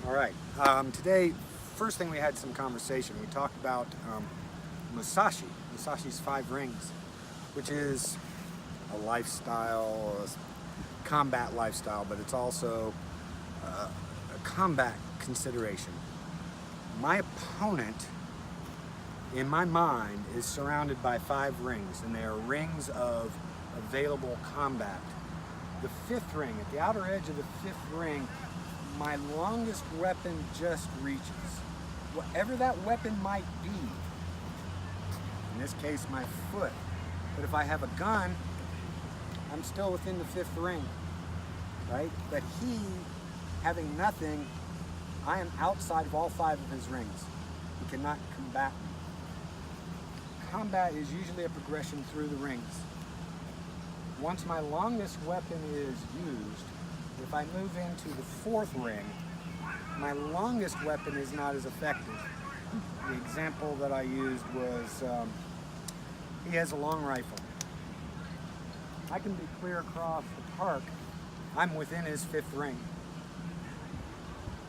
All right. Today, first thing we had some conversation. We talked about Musashi's Five Rings, which is a lifestyle, a combat lifestyle, but it's also a combat consideration. My opponent, in my mind, is surrounded by five rings, and they are rings of available combat. The fifth ring, at the outer edge of the fifth ring, my longest weapon just reaches. Whatever that weapon might be, in this case my foot, but if I have a gun, I'm still within the fifth ring, right? But he, having nothing, I am outside of all five of his rings. He cannot combat me. Combat is usually a progression through the rings. Once my longest weapon is used, if I move into the fourth ring, my longest weapon is not as effective. The example that I used was, he has a long rifle. I can be clear across the park, I'm within his fifth ring.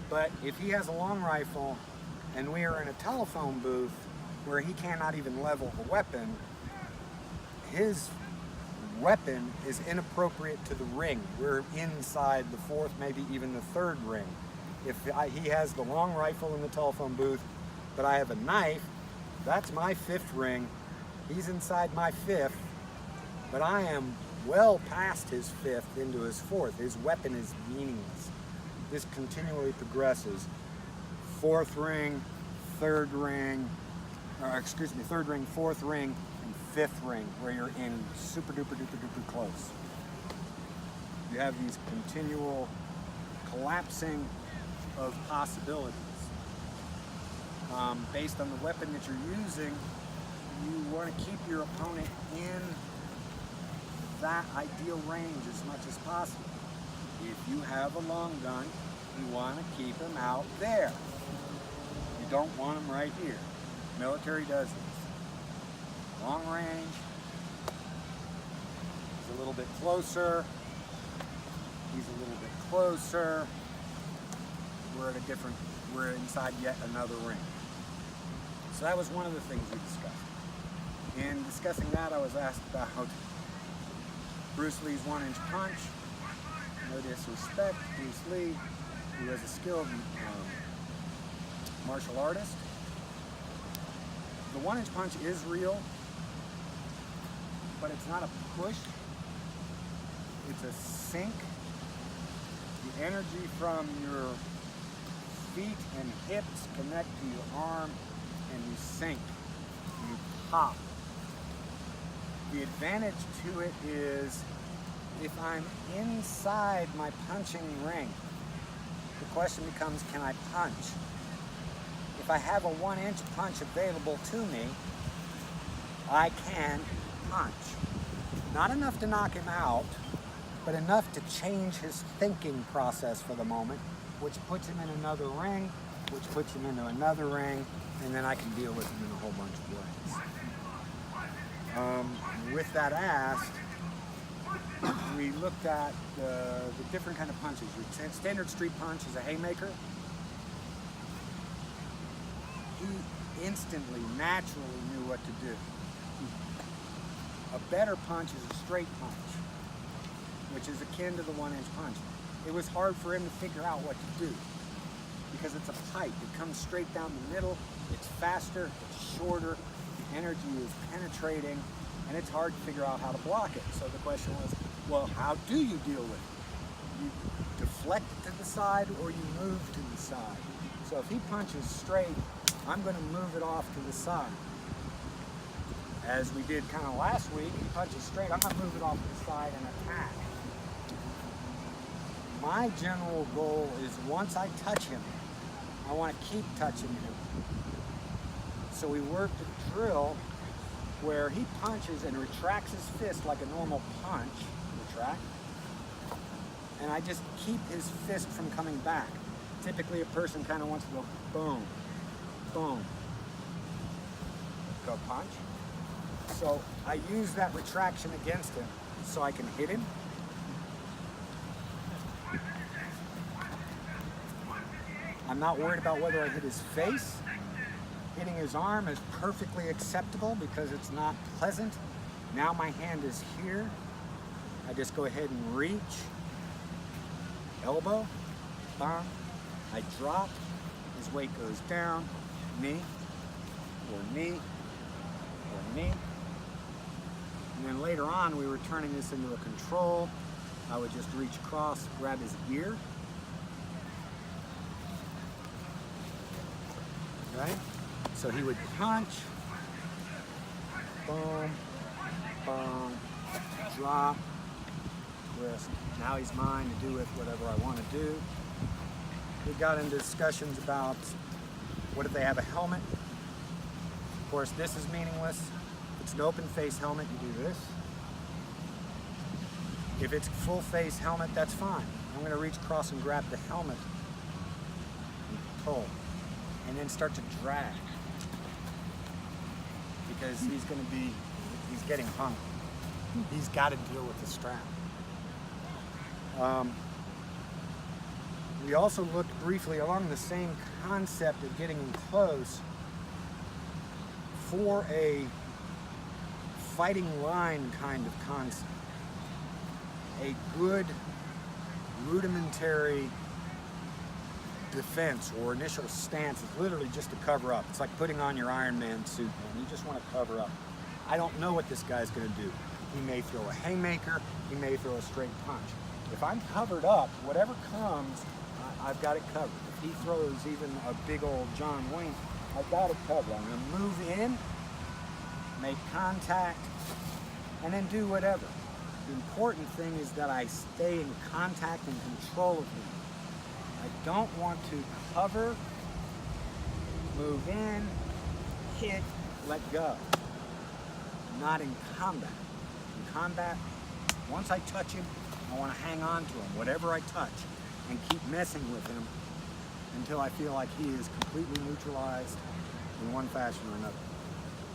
But if he has a long rifle and we are in a telephone booth where he cannot even level the weapon, his weapon is inappropriate to the ring. We're inside the fourth, maybe even the third ring. If he has the long rifle in the telephone booth, but I have a knife, that's my fifth ring. He's inside my fifth, but I am well past his fifth into his fourth. His weapon is meaningless. This continually progresses. Fourth ring, third ring, third ring, fourth ring, and fifth ring, where you're in super duper duper duper close. You have these continual collapsing of possibilities. Based on the weapon that you're using, you want to keep your opponent in that ideal range as much as possible. If you have a long gun, you want to keep him out there. You don't want him right here. Military does this. Long range, he's a little bit closer, he's a little bit closer, we're inside yet another ring. So that was one of the things we discussed. In discussing that, I was asked about Bruce Lee's one-inch punch. No disrespect, Bruce Lee, who was a skilled martial artist. The one-inch punch is real, but it's not a push, it's a sink. The energy from your feet and hips connect to your arm, and you sink, you pop. The advantage to it is if I'm inside my punching ring, the question becomes, can I punch? If I have a 1-inch punch available to me, I can punch. Not enough to knock him out, but enough to change his thinking process for the moment, which puts him in another ring, which puts him into another ring, and then I can deal with him in a whole bunch of ways. With that asked, we looked at the different kind of punches. Your standard street punch is a haymaker. He instantly, naturally knew what to do. A better punch is a straight punch, which is akin to the 1-inch punch. It was hard for him to figure out what to do because it's a pipe. It comes straight down the middle. It's faster, it's shorter, the energy is penetrating, and it's hard to figure out how to block it. So the question was, well, how do you deal with it? You deflect it to the side or you move to the side. So if he punches straight, I'm going to move it off to the side. As we did kind of last week, he punches straight, I'm going to move it off to the side and attack. My general goal is once I touch him, I want to keep touching him. So we worked a drill where he punches and retracts his fist like a normal punch, retract, and I just keep his fist from coming back. Typically a person kind of wants to go boom, boom, go punch. So I use that retraction against him so I can hit him. I'm not worried about whether I hit his face. Hitting his arm is perfectly acceptable because it's not pleasant. Now my hand is here. I just go ahead and reach, elbow, bang, I drop, his weight goes down, knee, or knee, or knee. And then later on, we were turning this into a control. I would just reach across, grab his ear. Right? So he would punch, boom, boom, drop, twist. Now he's mine to do with whatever I want to do. We got into discussions about what if they have a helmet. Of course, this is meaningless. If it's an open face helmet, you do this. If it's full face helmet, that's fine. I'm going to reach across and grab the helmet and pull, and then start to drag, because he's getting hung. He's got to deal with the strap. We also looked briefly along the same concept of getting him close for a fighting line kind of concept. A good rudimentary defense or initial stance is literally just to cover up. It's like putting on your Iron Man suit, man. You just want to cover up. I don't know what this guy's going to do. He may throw a haymaker. He may throw a straight punch. If I'm covered up, whatever comes, I've got it covered. If he throws even a big old John Wayne, I've got it covered. I'm going to move in, make contact, and then do whatever. The important thing is that I stay in contact and control of him. I don't want to cover, move in, hit, let go. Not in combat. In combat, once I touch him, I want to hang on to him, whatever I touch, and keep messing with him until I feel like he is completely neutralized in one fashion or another.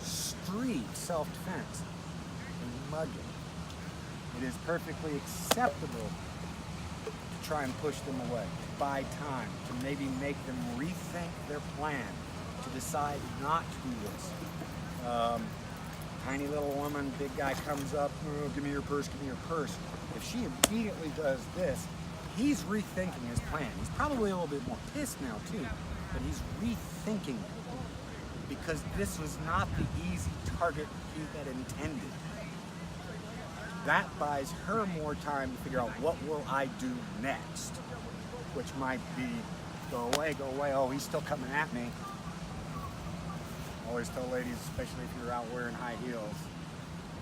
Street self-defense and mugging. It is perfectly acceptable to try and push them away, to buy time, to maybe make them rethink their plan, to decide not to do this. Tiny little woman, big guy comes up, oh, give me your purse, give me your purse. If she immediately does this, he's rethinking his plan. He's probably a little bit more pissed now too, but he's rethinking it because this was not the easy target he had intended. That buys her more time to figure out what will I do next, which might be go away, oh, he's still coming at me. I always tell ladies, especially if you're out wearing high heels,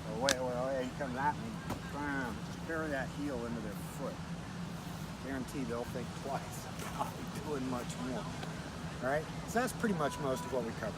go away, he comes at me, bam, just bury that heel into their foot. Guarantee they'll think twice about doing much more. All right, so that's pretty much most of what we covered.